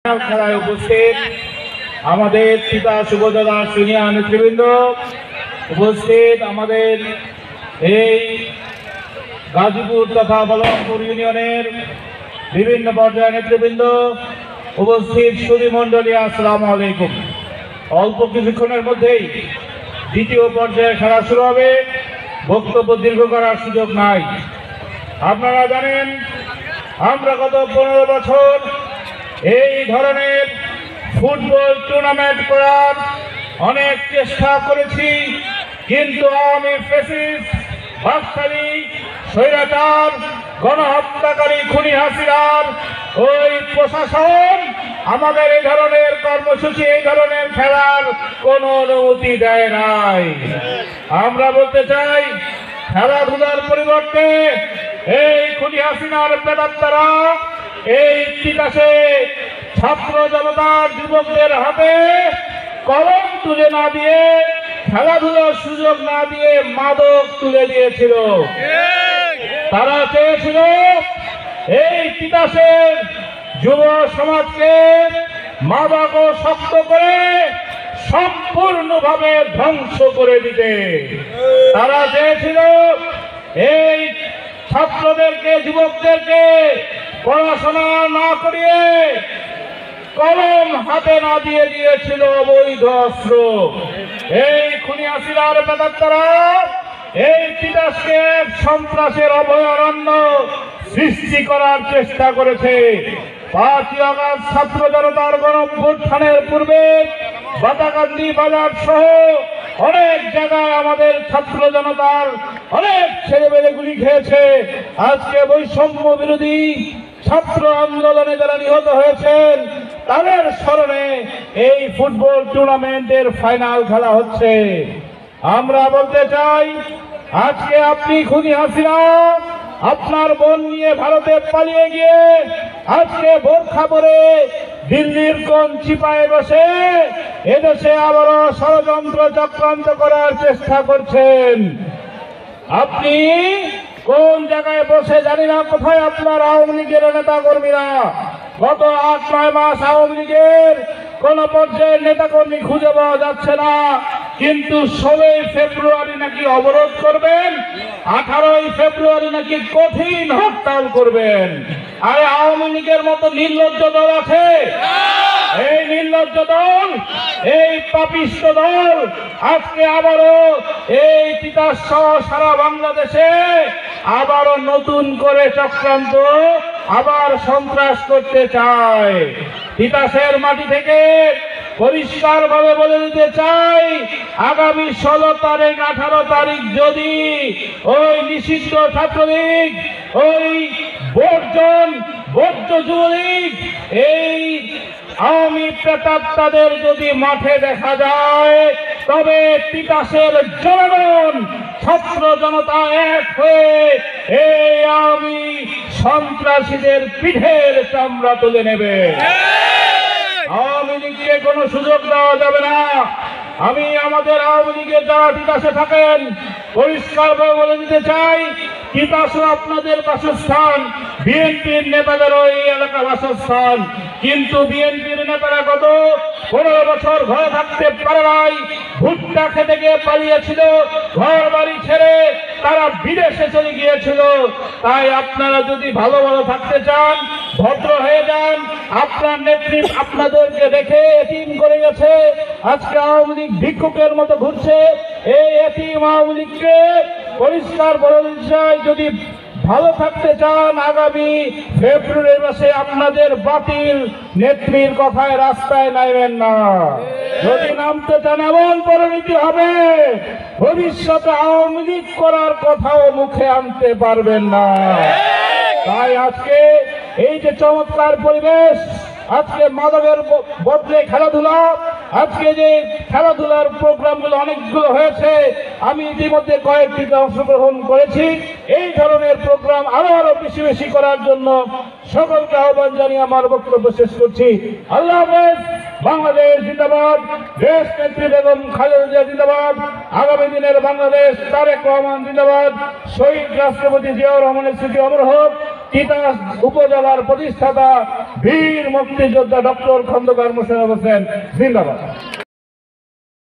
খেলায় উপস্থিত আমাদের পিতা শুভদাদা সিনিয়র নেতৃবৃন্দ, উপস্থিত আমাদের এই গাজীপুর তথা বলরামপুর ইউনিয়নের বিভিন্ন পর্যায়ের নেতৃবৃন্দ, উপস্থিত সুধী মণ্ডলী, আসসালামু আলাইকুম। অল্প কিছুক্ষণের মধ্যেই দ্বিতীয় পর্যায়ে খেলা শুরু হবে। বক্তব্য দীর্ঘ করার সুযোগ নাই। আপনারা জানেন, আমরা গত 15 বছর এই ধরনের ফুটবল টুর্নামেন্ট করার অনেক চেষ্টা করেছি, কিন্তু আওয়ামী ফ্যাসিস্ট, বাকশালী, স্বৈরাচার, গণহত্যাকারী খুনি হাসিনার ওই প্রশাসন আমাদের এই ধরনের কর্মসূচি, এই ধরনের খেলার কোনো অনুমতি দেয় নাই। আমরা বলতে চাই, খেলাধুলার পরিবর্তে এই খুনি হাসিনার প্রেতাত্মারা এই তিতাসে ছাত্র জনতার যুবকদের হাতে কলম তুলে না দিয়ে, খেলাধুলার সুযোগ না দিয়ে মাদক তুলে দিয়েছিল। তারা চেয়েছিল এই তিতাসের যুব সমাজকে মাদক শক্ত করে সম্পূর্ণভাবে ধ্বংস করে দিতে। তারা চেয়েছিল এই ছাত্রদেরকে, যুবকদেরকে পড়াশোনা না করিয়ে কলম হাতে না দিয়ে দিয়েছিল অবৈধ অস্ত্র। এই খুনি হাসিনার প্রেতাত্মারা এই তিতাসকে সন্ত্রাসের অভয়ারণ্য সৃষ্টি করার চেষ্টা করেছে। 5ই আগস্ট ছাত্র জনতার গণঅভ্যুত্থানের পূর্বে বাতাকান্দি বাজার সহ অনেক জায়গায় আমাদের ছাত্র জনতার অনেক ছেলেমেয়ে গুলি খেয়েছে। আজকে বৈষম্য বিরোধী ছাত্র আন্দোলনে যারা নিহত হয়েছেন তাদের স্মরণে এই ফুটবল টুর্নামেন্টের ফাইনাল খেলা হচ্ছে। আমরা বলতে চাই, আজকে আপনি খুনি হাসিনা আপনার বোন নিয়ে ভারতে পালিয়ে গিয়ে আজকে বোরখা পরে দিল্লির কোন চিপায় বসে এদেশে আবারও ষড়যন্ত্র চক্রান্ত করার চেষ্টা করছেন। আপনি কোন জায়গায় বসে জানি না, কোথায় আপনার আওয়ামী লীগের নেতা কর্মীরা? গত 8-9 মাস আওয়ামী লীগের কোন পর্যায়ের নেতা কর্মী খুঁজে পাওয়া যাচ্ছে না, কিন্তু 16 ফেব্রুয়ারি নাকি অবরোধ করবেন, 18 ফেব্রুয়ারি নাকি কঠিন হরতাল করবেন। আর আওয়ামী লীগের মতো নির্লজ্জ দল আছে? এই নির্লজ্জ দল, এই পাপিষ্ট দল আজকে আবারও এই তিতাস সহ সারা বাংলাদেশে আবারও নতুন করে চক্রান্ত, আবার সন্ত্রাস করতে চায়। তিতাসের মাটি থেকে পরিষ্কার ভাবে বলে দিতে চাই, আগামী 16 তারিখ 18 তারিখ যদি ওই নিষিদ্ধ ছাত্রলীগ, ওই বর্জ্য যুবলীগ, এই আওয়ামী প্রেতাত্মাদের যদি মাঠে দেখা যায়, তবে তিতাসের জনগণ, ছাত্র জনতা এক হয়ে এই আওয়ামী সন্ত্রাসীদের পিঠের চামড়া তুলে নেবে। আওয়ামী লীগকে কোনো সুযোগ দেওয়া যাবে না। আমি আমাদের আওয়ামী লীগের যারা তিতাসে থাকেন পরিষ্কারভাবে বলে দিতে চাই, তিতাসও আপনাদের বাসস্থান, বিএনপির নেতাদেরও এই এলাকা বাসস্থান। কিন্তু বিএনপির নেতারা গত 15 বছর ঘরে থাকতে পারে নাই, ভুট্টা খেতে গিয়ে পালিয়েছিল, ঘর বাড়ি ছেড়ে তারা বিদেশে চলে গিয়েছিল। তাই আপনারা যদি ভালো থাকতে চান, ভদ্র হয়ে যান। আপনার নেতৃত্ব আপনাদেরকে দেখে এতিম করে গেছে। আজকে আওয়ামী লীগ ভিক্ষুকের মতো ঘুরছে। এই এতিম আওয়ামী লীগকে পরিষ্কার বলে দিতে চাই, যদি ভালো থাকতে চান আগামী ফেব্রুয়ারি মাসে আপনাদের বাতিল নেত্রীর কথায় রাস্তায় নামবেন না। যদি নামতে চান এমন পরিণতি হবে, ভবিষ্যতে আওয়ামী লীগ করার কথাও মুখে আনতে পারবেন না। তাই আজকে এই যে চমৎকার পরিবেশ, আজকে মাদকের বদলে খেলাধুলা, আজকে যে খেলাধুলার প্রোগ্রামগুলো অনেকগুলো হয়েছে, আমি ইতিমধ্যে কয়েকটিতে অংশগ্রহণ করেছি। এই ধরনের প্রোগ্রাম আরো বেশি বেশি করার জন্য সকলকে আহ্বান জানিয়ে আমার বক্তব্য শেষ করছি। আল্লাহ হাফেজ। বাংলাদেশ জিন্দাবাদ। দেশ নেত্রী বেগম খালেদা জিয়া জিন্দাবাদ। আগামী দিনের বাংলাদেশ তারেক রহমান জিন্দাবাদ। শহীদ রাষ্ট্রপতি জিয়াউর রহমানের স্মৃতি অমর হোক। তিতাস উপজেলার প্রতিষ্ঠাতা বীর মুক্তিযোদ্ধা ডক্টর খন্দকার মোশাররফ হোসেন জিন্দাবাদ।